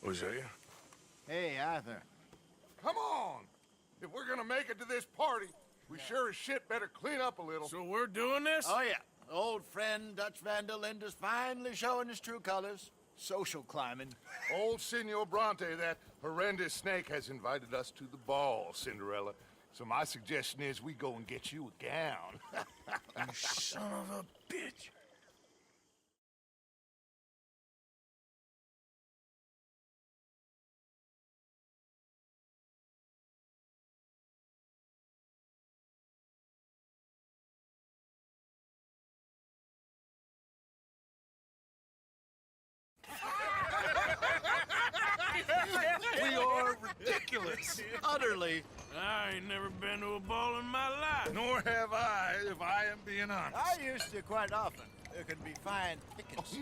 Hosea? Hey, Arthur. Come on! If we're gonna make it to this party, we sure as shit better clean up a little. So we're doing this? Oh, yeah. Old friend Dutch Van der Linde's finally showing his true colors. Social climbing. Old Senor Bronte, that horrendous snake, has invited us to the ball, Cinderella. So my suggestion is we go and get you a gown. You son of a bitch. We are ridiculous. Utterly. I ain't never been to a ball in my life. Nor have I, if I am being honest. I used to quite often. There can be fine pickings.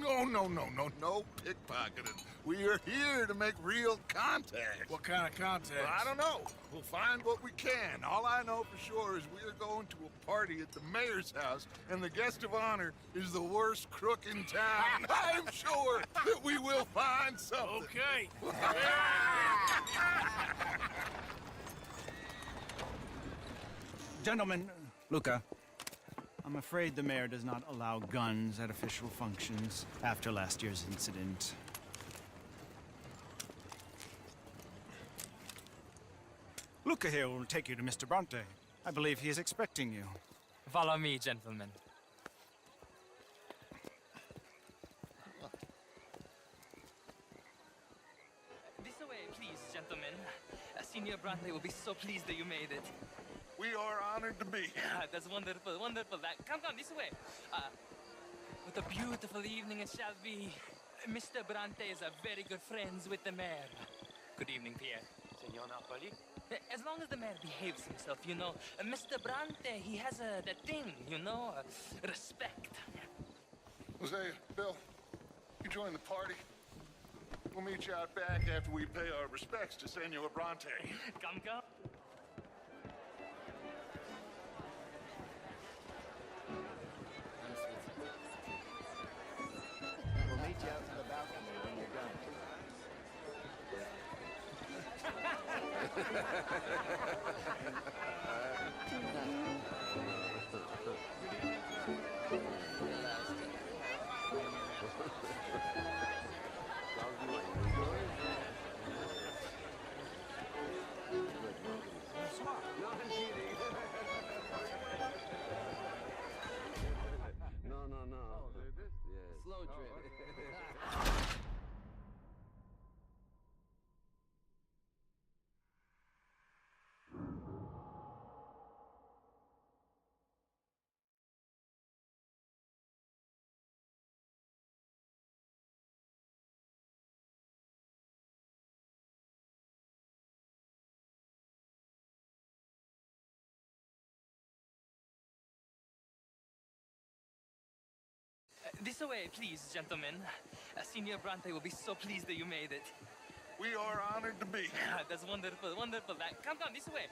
No pickpocketing. We are here to make real contact. What kind of contact? Well, I don't know. We'll find what we can. All I know for sure is we are going to a party at the mayor's house, and the guest of honor is the worst crook in town. I'm sure that we will find something. Okay. Gentlemen, Luca, I'm afraid the mayor does not allow guns at official functions after last year's incident. Luca here will take you to Mr. Bronte. I believe he is expecting you. Follow me, gentlemen. This way, please, gentlemen. Senior Bronte will be so pleased that you made it. We are honored to be here. That's wonderful, wonderful. Come this way. What a beautiful evening it shall be. Mr. Bronte is a very good friends with the mayor. Good evening, Pierre. Senor Napoli? As long as the mayor behaves himself, you know. Mr. Bronte, he has that thing, you know, respect. Hosea, Bill, you join the party. We'll meet you out back after we pay our respects to Senor Bronte. Come. We'll meet you out in the balcony when you're done. No. Slow trip. This way, please, gentlemen. Senior Bronte will be so pleased that you made it. We are honored to be here. That's wonderful, wonderful. Come this way.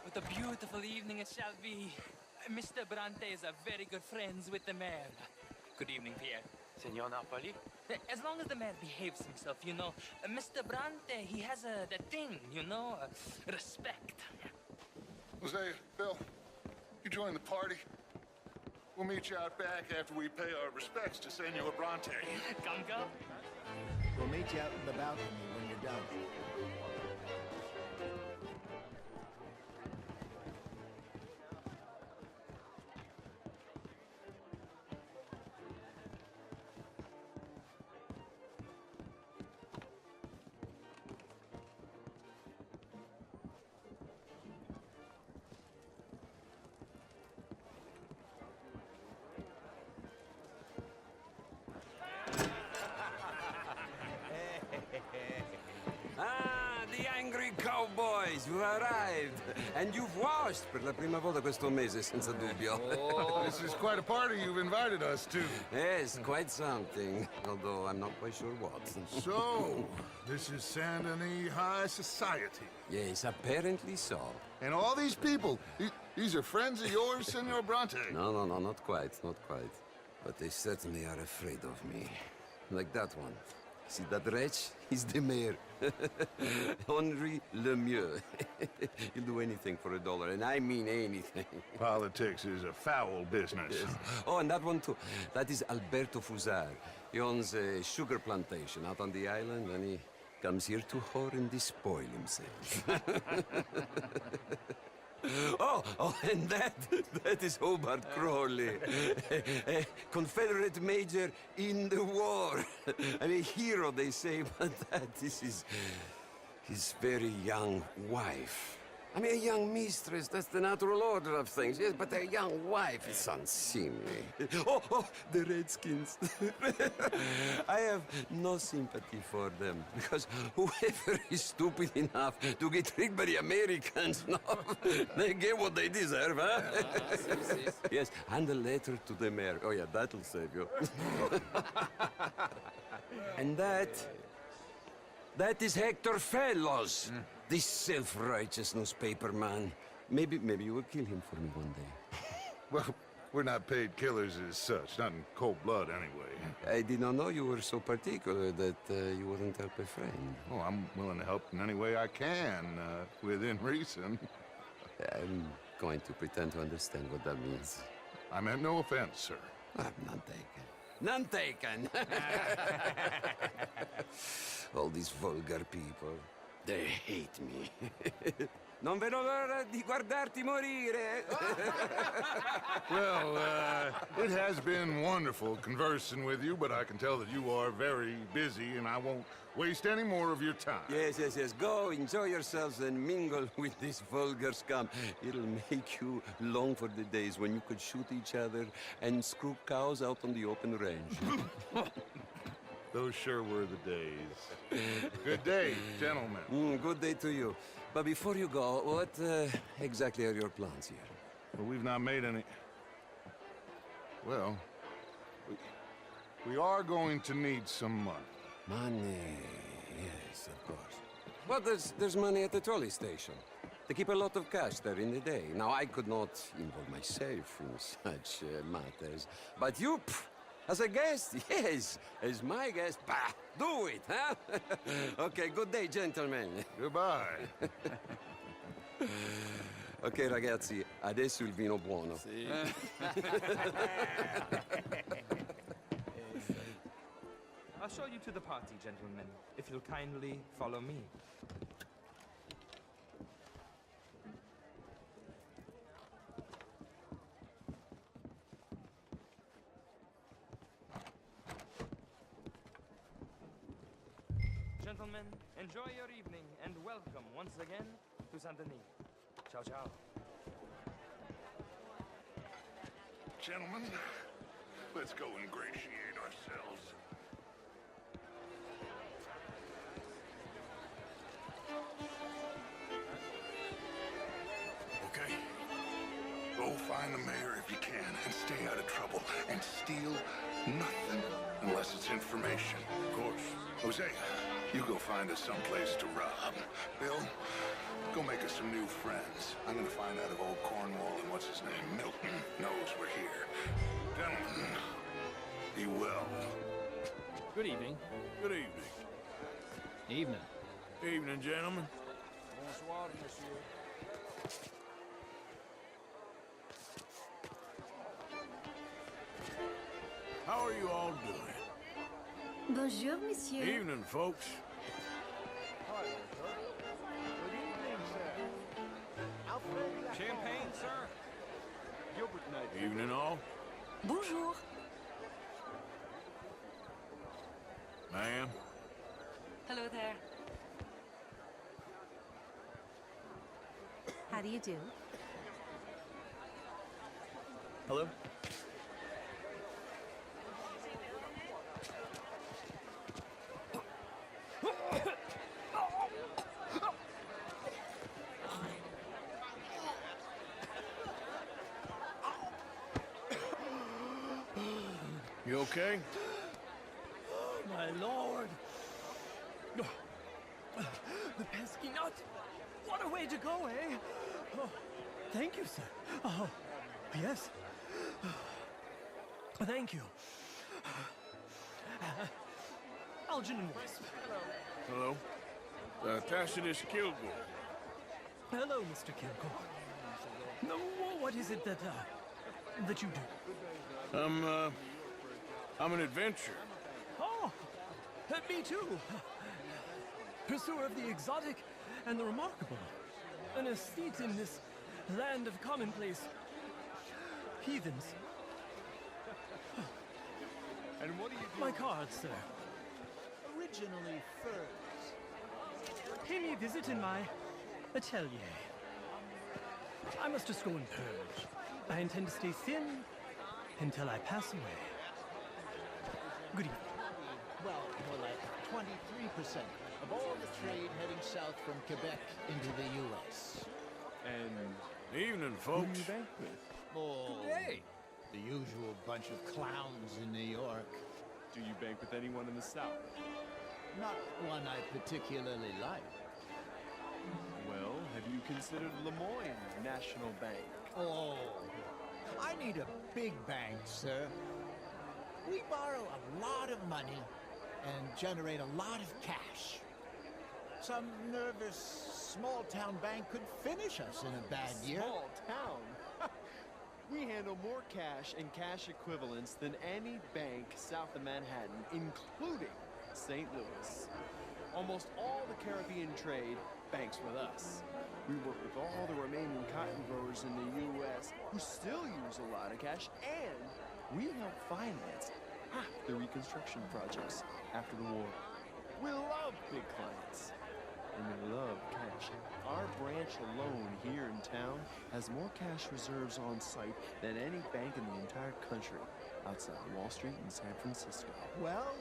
What a beautiful evening it shall be. Mr. Bronte is a very good friends with the mayor. Good evening, Pierre. Senor Napoli? As long as the mayor behaves himself, you know. Mr. Bronte, he has that thing, you know, respect. Hosea, Bill, you join the party. We'll meet you out back after we pay our respects to Senor Bronte. Come. We'll meet you out in the balcony when you're done. The angry cowboys, you arrived. And you've washed per la prima volta questo mese, senza dubbio. This is quite a party you've invited us to. Yes, quite something. Although I'm not quite sure what. So, this is Saint Denis High Society. Yes, apparently so. And all these people, these are friends of yours, Senor Bronte? No, not quite. But they certainly are afraid of me. Like that one. See that wretch? He's the mayor. Henri Lemieux. He'll do anything for $1, and I mean anything. Politics is a foul business. Yes. Oh, and that one too. That is Alberto Fusar. He owns a sugar plantation out on the island, and he comes here to whore and despoil himself. Oh, and that is Hobart Crawley, a Confederate major in the war. I mean, a hero, they say, but that is his very young wife. I mean, a young mistress, that's the natural order of things, yes, but a young wife is unseemly. Oh, the Redskins. I have no sympathy for them, because whoever is stupid enough to get tricked by the Americans, no, they get what they deserve, huh? Yes, and a letter to the mayor. Oh, yeah, that'll save you. And that is Hector Fellows. This self-righteous newspaper man. Maybe you will kill him for me one day. Well, we're not paid killers as such, not in cold blood anyway. I did not know you were so particular that you wouldn't help a friend. Oh, I'm willing to help in any way I can, within reason. I'm going to pretend to understand what that means. I meant no offense, sir. I'm none taken. None taken! All these vulgar people. They hate me. Non vedo l'ora di guardarti morire. Well, it has been wonderful conversing with you, but I can tell that you are very busy, and I won't waste any more of your time. Yes. Go, enjoy yourselves, and mingle with this vulgar scum. It'll make you long for the days when you could shoot each other and screw cows out on the open range. Those sure were the days. Good day, gentlemen. Good day to you. But before you go, what exactly are your plans here? Well, we've not made any... Well, we are going to need some money. Money, yes, of course. Well, there's money at the trolley station. They keep a lot of cash there in the day. Now, I could not involve myself in such matters. But you, as a guest, yes, as my guest, bah, do it, huh? Okay, good day, gentlemen. Goodbye. Ok, ragazzi, adesso il vino buono. Sì. I'll show you to the party, gentlemen, if you'll kindly follow me. Gentlemen, enjoy your evening and welcome once again to Saint Denis. Ciao, ciao. Gentlemen, let's go ingratiate ourselves. Okay. Go find the mayor if you can and stay out of trouble and steal nothing unless it's information. Of course. Jose, you go find us someplace to rob. Bill, go make us some new friends. I'm gonna find out if old Cornwall and what's his name, Milton, knows we're here. Gentlemen, be well. Good evening. Good evening. Evening. Evening, gentlemen. Bonsoir, monsieur. How are you all doing? Bonjour, monsieur. Evening, folks. Champagne, sir? Evening, all. Bonjour. Ma'am. Hello there. How do you do? Hello? You okay? My lord! Oh, the pesky nut! What a way to go, eh? Oh, thank you, sir. Oh, yes. Thank you. I'll Belgian and Wisp. Hello. Tacitus Kilgore. Hello, Mr. Kilgore. No, what is it that you do? I'm an adventurer. Oh, me too. Pursuer of the exotic and the remarkable. An aesthete in this land of commonplace heathens. And what do you do? My cards, sir. Originally furs. Pay me a visit in my atelier. I must just go and purge. I intend to stay thin until I pass away. Good evening. Well, more like 23% of all the trade heading south from Quebec into the U.S. And Evening, who do folks. you bank with? Oh, Hey! the usual bunch of clowns in New York. Do you bank with anyone in the South? Not one I particularly like. Well, have you considered Lemoyne National Bank? Oh, I need a big bank, sir. We borrow a lot of money and generate a lot of cash. Some nervous small-town bank could finish us in a bad year. Small town? We handle more cash and cash equivalents than any bank south of Manhattan, including St. Louis. Almost all the Caribbean trade banks with us. We work with all the remaining cotton growers in the U.S. who still use a lot of cash, and we help finance half the reconstruction projects after the war. We love big clients, and they love cash. Our branch alone here in town has more cash reserves on site than any bank in the entire country outside Wall Street in San Francisco. Well,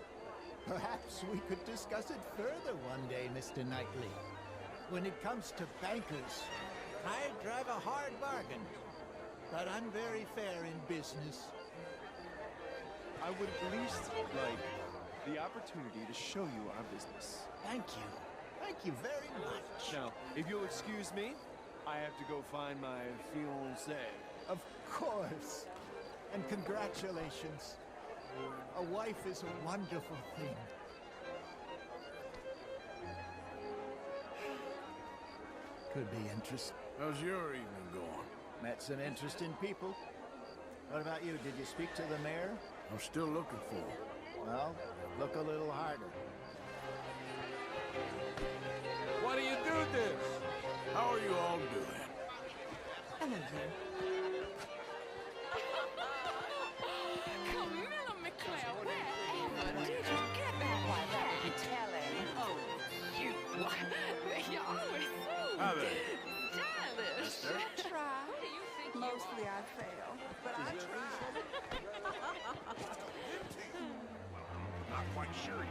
perhaps we could discuss it further one day, Mr. Knightley. When it comes to bankers, I drive a hard bargain, but I'm very fair in business. I would at least like the opportunity to show you our business. Thank you. Thank you very much. Now, if you'll excuse me, I have to go find my fiancée. Of course. And congratulations. A wife is a wonderful thing. Could be interesting. How's your evening going? Met some interesting people. What about you? Did you speak to the mayor? I'm still looking for him. Well, look a little harder. Why do you do this? How are you all doing? Hello, dear. Camilla McClare, wherever did you get that like that? Telling. Oh, you. You're always so Hi there. stylish. I try. Who do you think Mostly I fail, but I try. Not quite sure.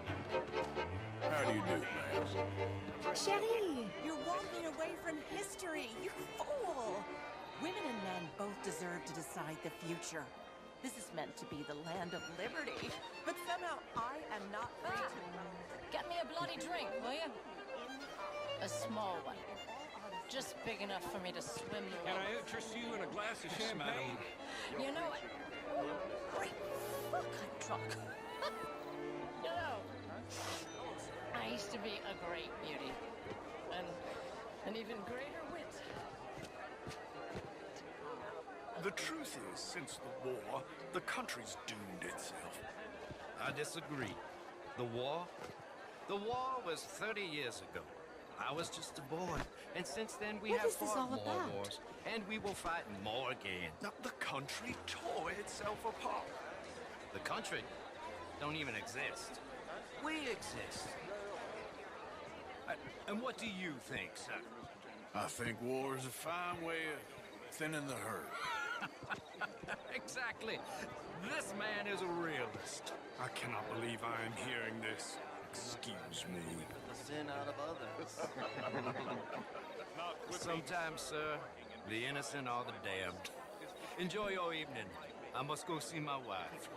How do you do, ma'am? Cherie, you're walking away from history, you fool! Women and men both deserve to decide the future. This is meant to be the land of liberty, but somehow I am not free to... Get me a bloody drink, will you? A small one. Just big enough for me to swim the Can I interest you in a glass of champagne? You know what? Great fuck, I'm drunk. You know, I used to be a great beauty. And an even greater wit. The truth is, since the war, the country's doomed itself. I disagree. The war was 30 years ago. I was just a boy, and since then we have fought more wars, and we will fight more again. Now, the country tore itself apart. The country don't even exist. We exist. And what do you think, sir? I think war is a fine way of thinning the herd. Exactly. This man is a realist. I cannot believe I am hearing this. Excuse me. The sin out of others. Sometimes, sir, the innocent are the damned. Enjoy your evening. I must go see my wife.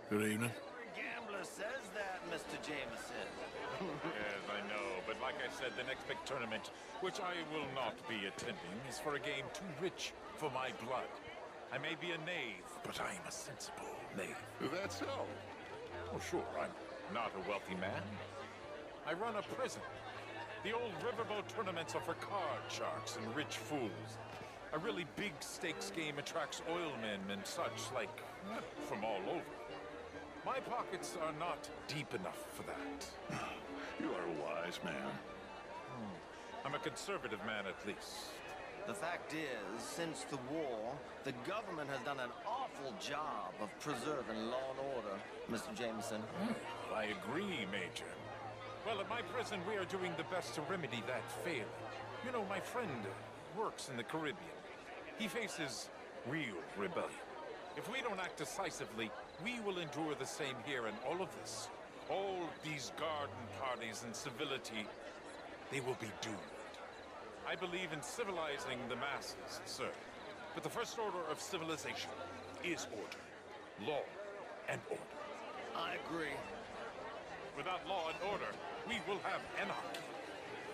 Good evening. Gambler says that, Mr. Jameson. Yes, I know, but like I said, the next big tournament, which I will not be attending, is for a game too rich for my blood. I may be a knave, but I am a sensible knave. That's so. Oh, sure, not a wealthy man. I run a prison. The old riverboat tournaments are for card sharks and rich fools. A really big stakes game attracts oilmen and such, like, from all over. My pockets are not deep enough for that. You are a wise man. I'm a conservative man, at least. The fact is, since the war, the government has done an awful job of preserving law and order, Mr. Jameson. Well, I agree, Major. Well, at my prison, we are doing the best to remedy that failing. You know, my friend works in the Caribbean. He faces real rebellion. If we don't act decisively, we will endure the same here, and all of this, all these garden parties and civility, they will be doomed. I believe in civilizing the masses, sir. But the first order of civilization is order. Law and order. I agree. Without law and order, we will have anarchy.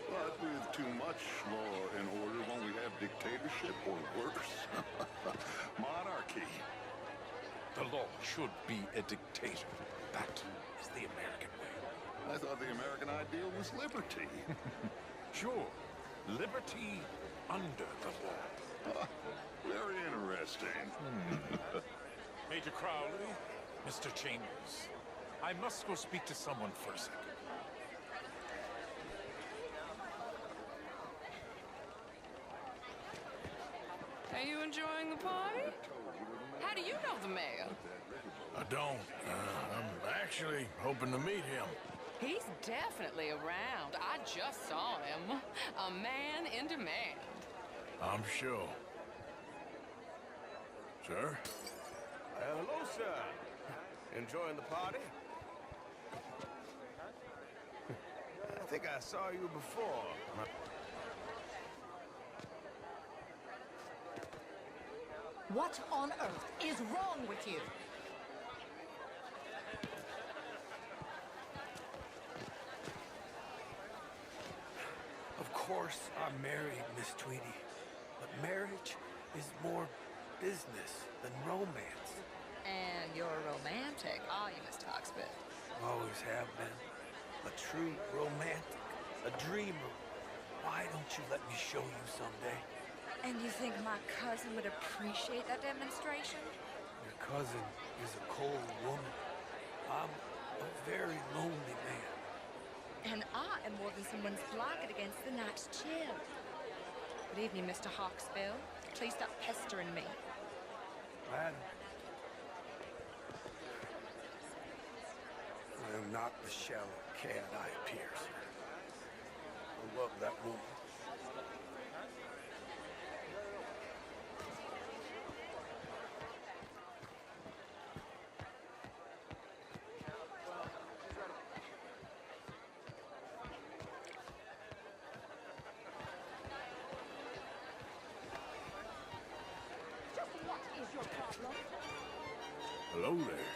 But with too much law and order, won't we have dictatorship or worse? Monarchy. The law should be a dictator. That is the American way. I thought the American ideal was liberty. Sure. Liberty under the law. Very interesting. Major Crowley, Mr. Chambers, I must go speak to someone for a second. Are you enjoying the party? How do you know the mayor? I don't. I'm actually hoping to meet him. He's definitely around. I just saw him. A man in demand. I'm sure. Sir? Hello, sir. Enjoying the party? I think I saw you before. What on earth is wrong with you? Of course, I'm married, Miss Tweedy. But marriage is more business than romance. And you're romantic, are you, Mr. Hawksbill? Always have been. A true romantic. A dreamer. Why don't you let me show you someday? And you think my cousin would appreciate that demonstration? Your cousin is a cold woman. I'm a very lonely man. And I am more than someone's blanket against the night's chill. Good evening, Mr. Hawksbill. Please stop pestering me. Madam, I am not the shallow cad I appear, sir. I love that woman. Hello there.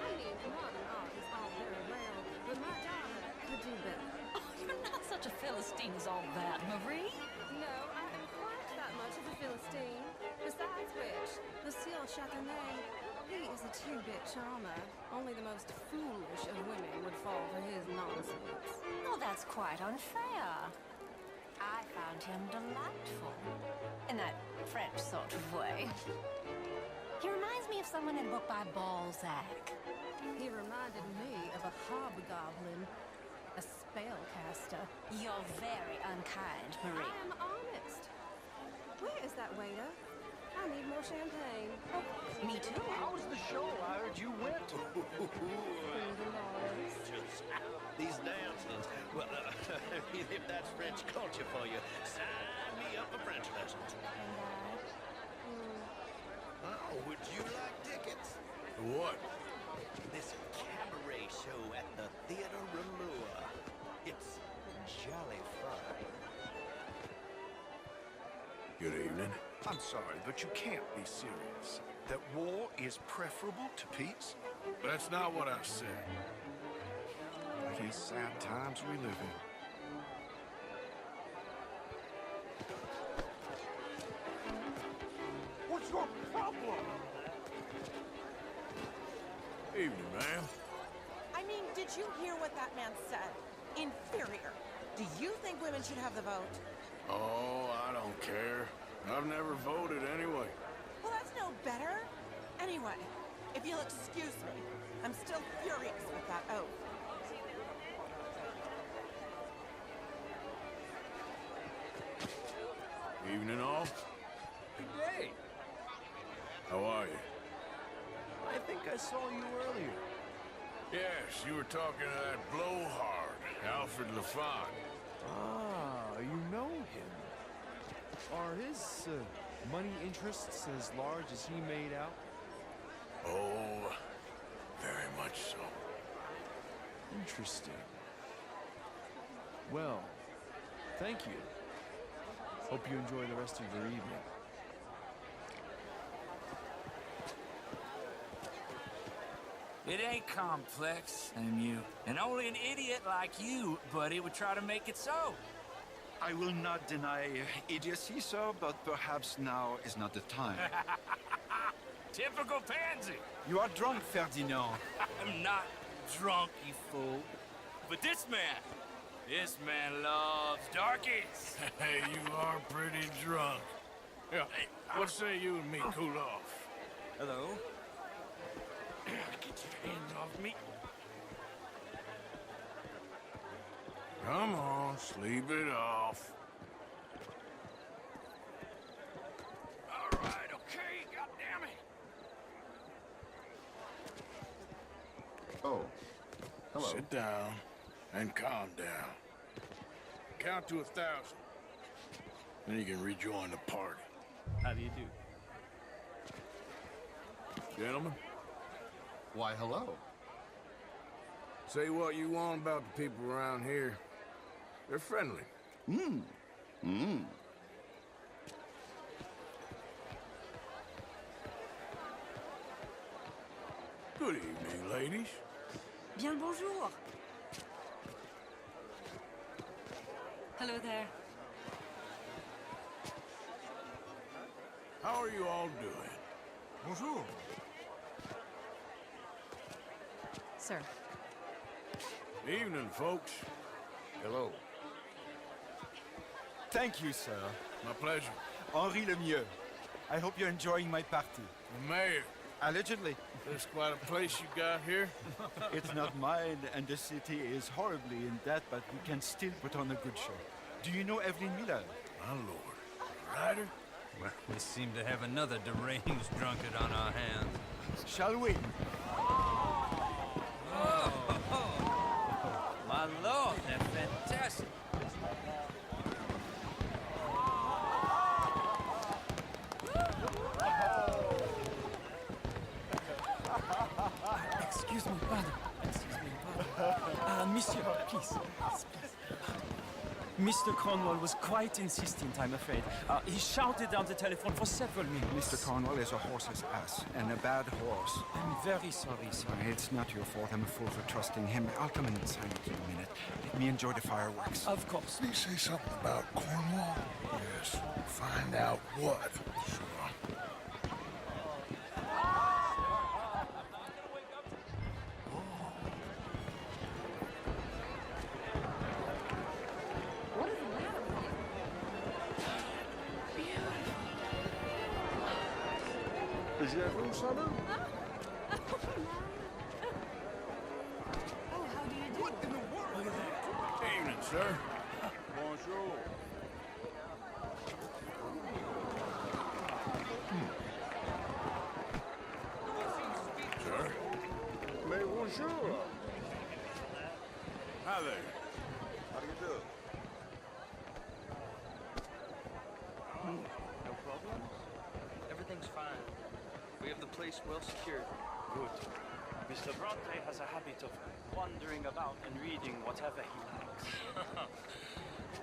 I mean, modern art is all very well, but my daughter could do better. Oh, you're not such a Philistine as all that, Marie. No, I am quite that much of a Philistine. Besides which, Lucille Chatanet, he is a two-bit charmer. Only the most foolish of women would fall for his nonsense. Oh, that's quite unfair. I found him delightful. In that French sort of way. He reminds me of someone in a book by Balzac. He reminded me of a hobgoblin, a spellcaster. You're very unkind, Marie. I am honest. Where is that waiter? I need more champagne. Oh, me too. How was the show? I heard you went. These dances. Well, if that's French culture for you, sign me up for French lessons. Oh, would you like tickets? What? This cabaret show at the Theater Remua. It's jolly fun. Good evening. I'm sorry, but you can't be serious. That war is preferable to peace? That's not what I said. These sad times we live in. What's your problem? Evening, ma'am. I mean, did you hear what that man said? Inferior. Do you think women should have the vote? Oh, I don't care. I've never voted anyway. Well, that's no better. Anyway, if you'll excuse me, I'm still furious with that oath. Evening, all. Good day. How are you? I think I saw you earlier. Yes, you were talking to that blowhard, Alfred LaFont. Ah, you know him. Are his money interests as large as he made out? Oh, very much so. Interesting. Well, thank you. Hope you enjoy the rest of your evening. It ain't complex, MU. And only an idiot like you, buddy, would try to make it so. I will not deny idiocy, sir, but perhaps now is not the time. Typical pansy. You are drunk, Ferdinand. I'm not drunk, you fool. But this man loves darkies. Hey, you are pretty drunk. Yeah, hey, what say you and me cool off? Hello? Get your hands off me. Come on, sleep it off. All right, okay, goddammit. Oh, hello. Sit down and calm down. Count to 1,000. Then you can rejoin the party. How do you do? Gentlemen? Why, hello. Say what you want about the people around here. They're friendly. Good evening, ladies. Bien le bonjour. Hello there. How are you all doing? Bonjour. Sir. Evening, folks. Hello. Thank you, sir. My pleasure. Henri Lemieux. I hope you're enjoying my party. The mayor. Allegedly. There's quite a place you got here. It's not mine, and the city is horribly in debt, but we can still put on a good show. Do you know Evelyn Miller? My lord. Ryder? Well, we seem to have another deranged drunkard on our hands. Shall we? My lord, they're fantastic. Excuse me, pardon. Excuse me, pardon. Monsieur, please. Mr. Cornwall was quite insistent, I'm afraid. He shouted down the telephone for several minutes. Mr. Cornwall is a horse's ass, and a bad horse. I'm very sorry, sir. It's not your fault. I'm a fool for trusting him. I'll come inside in a minute. Let me enjoy the fireworks. Of course. Did he say something about Cornwall? Yes. Find out what. Sure. Is that room salute? Oh, how do you do? What in the world? Look at that. Evening, sir. Bonjour. Sir? Mais bonjour. Hi there. How do you do? No problem? Everything's fine. We have the place well secured. Good. Mr. Bronte has a habit of wandering about and reading whatever he likes.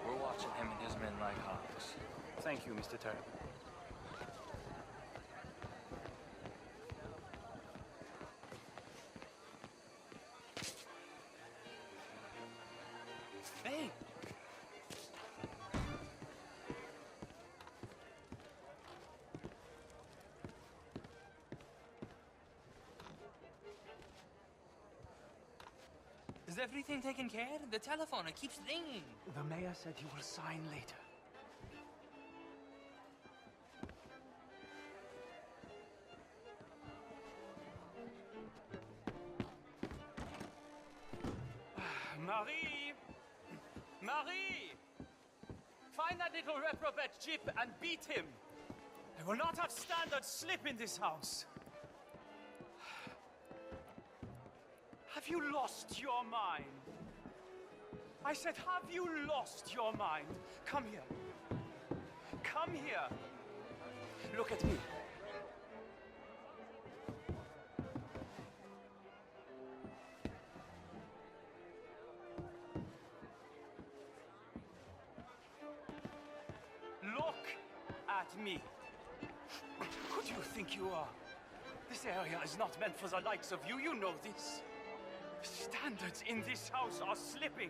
We're watching him and his men like hawks. Thank you, Mr. Turner. Hey! Is everything taken care? The telephone, it keeps ringing. The mayor said you will sign later. Marie! Marie! Find that little reprobate Jip and beat him. I will not have standards slip in this house. Have you lost your mind? I said, have you lost your mind? Come here. Come here. Look at me. Look at me. Who do you think you are? This area is not meant for the likes of you. You know this. Standards in this house are slipping.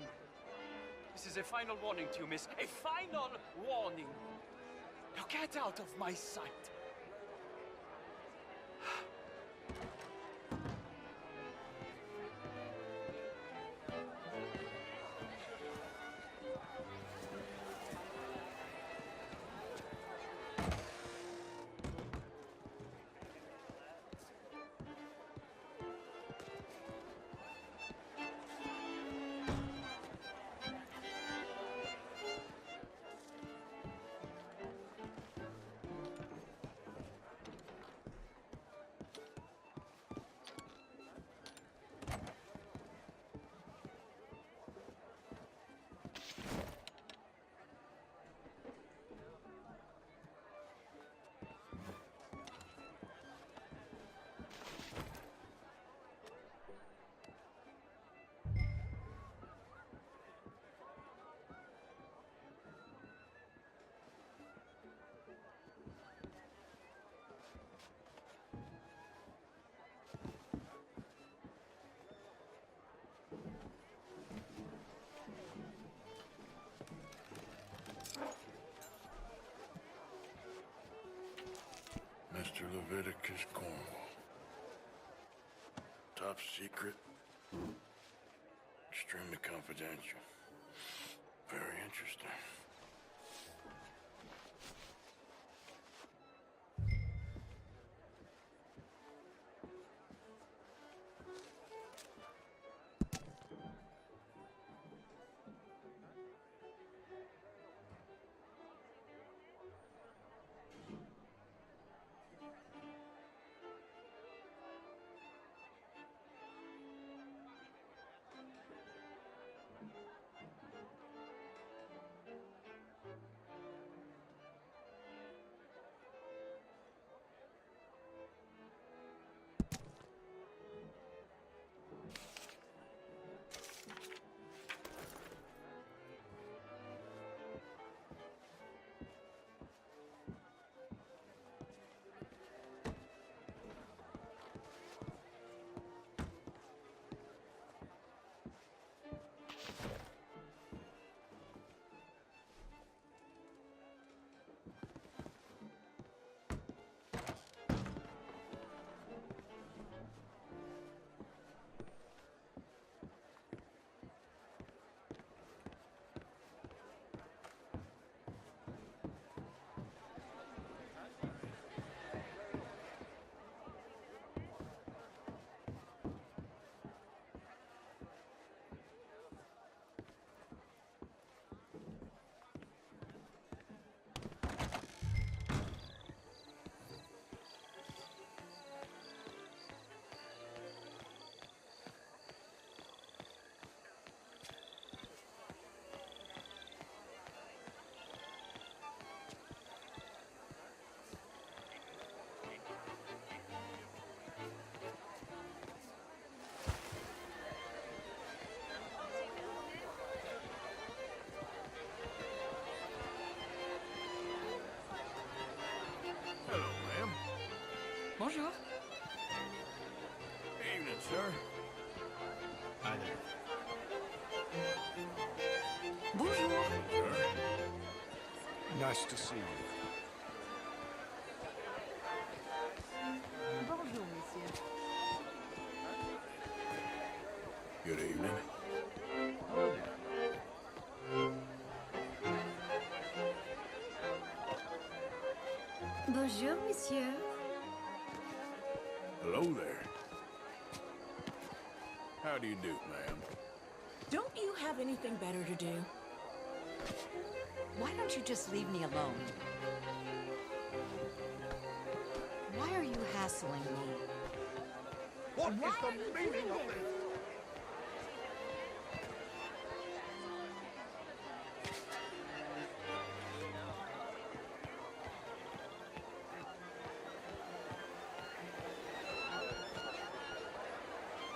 This is a final warning to you, miss. A final warning. Now get out of my sight. Mr. Leviticus Cornwall. Top secret. Extremely confidential. Very interesting. Bonjour. Evening, sir. Hi there. Bonjour. Nice to see you. Bonjour, monsieur. Good evening. monsieur. Hello there. How do you do, ma'am? Don't you have anything better to do? Why don't you just leave me alone? Why are you hassling me? What is the meaning of this?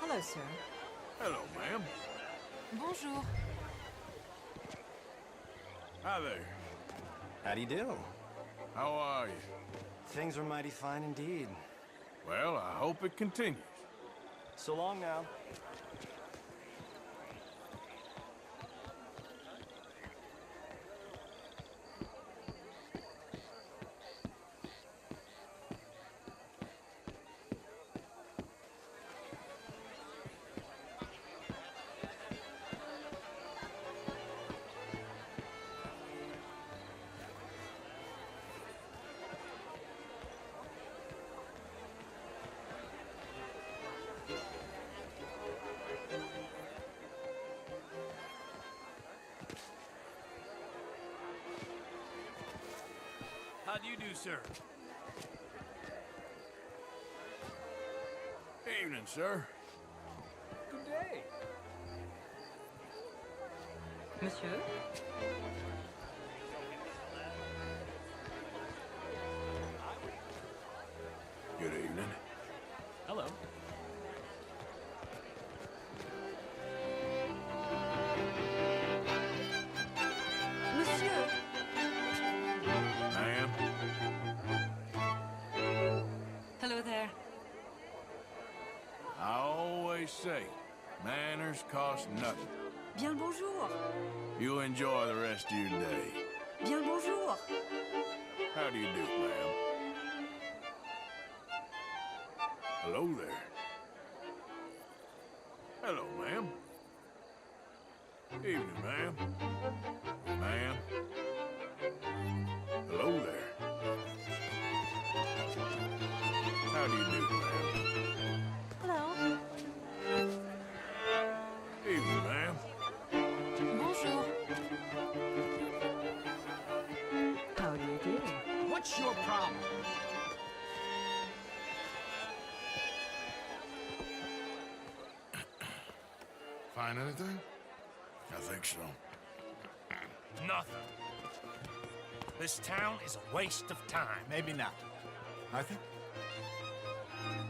Hello, sir. Hello, ma'am. Bonjour. Hi there. How do you do? How are you? Things are mighty fine indeed. Well, I hope it continues. So long now. How do you do, sir? Evening, sir. Good day. Monsieur? Good evening. Hello. Monsieur! Ma'am? Hello there. I always say, manners cost nothing. Bien le bonjour. You enjoy the rest of your day. Bien le bonjour. How do you do, ma'am? Hello there. Hello, ma'am. Evening, ma'am. Ma'am. Hello there. How do you do, ma'am? Hello. Evening, ma'am. Bonjour. How do you do? What's your problem? Find anything? I think so. Nothing. This town is a waste of time. Maybe not. Arthur?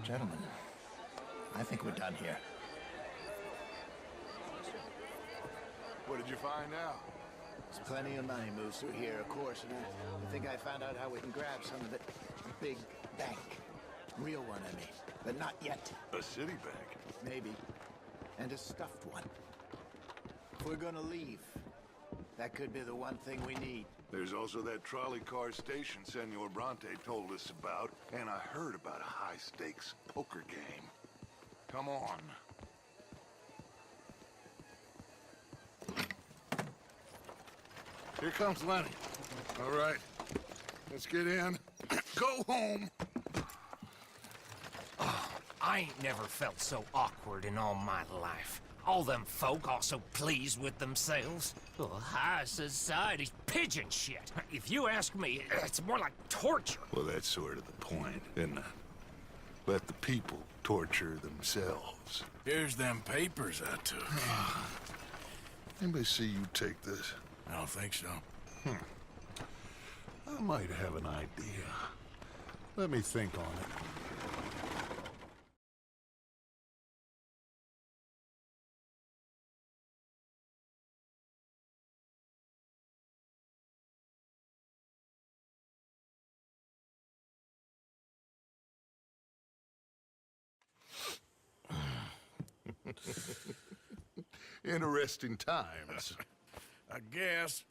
Gentlemen, I think we're done here. What did you find out? There's plenty of money moves through here, of course, and I think I found out how we can grab some of it. A big bank. Real one, I mean. But not yet. A city bank? Maybe. And a stuffed one. If we're gonna leave, that could be the one thing we need. There's also that trolley car station Senor Bronte told us about, and I heard about a high-stakes poker game. Come on. Here comes Lenny. All right. Let's get in. Go home. I ain't never felt so awkward in all my life. All them folk all so pleased with themselves. Oh, high society's pigeon shit. If you ask me, it's more like torture. Well, that's sort of the point, isn't it? Let the people torture themselves. Here's them papers I took. Anybody see you take this? I don't think so. I might have an idea. Let me think on it. Interesting times. I guess.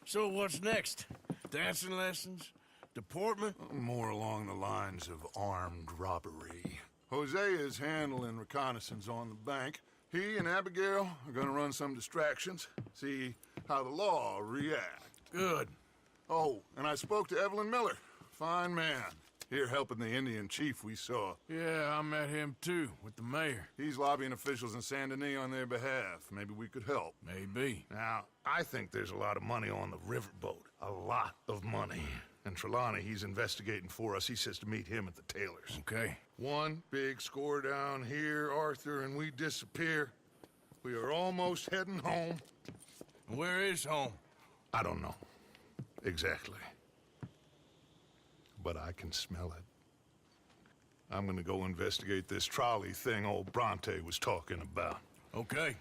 So what's next? Dancing lessons? Deportment? More along the lines of armed robbery. Hosea is handling reconnaissance on the bank. He and Abigail are gonna run some distractions, see how the law react. Good. Oh, and I spoke to Evelyn Miller. Fine man. Here helping the Indian chief we saw. Yeah, I met him too, with the mayor. He's lobbying officials in Saint Denis on their behalf. Maybe we could help. Maybe. Now, I think there's a lot of money on the riverboat. A lot of money. And Trelawney, he's investigating for us. He says to meet him at the Taylor's. Okay. One big score down here, Arthur, and we disappear. We are almost heading home. Where is home? I don't know. Exactly. But I can smell it. I'm gonna go investigate this trolley thing old Bronte was talking about. Okay.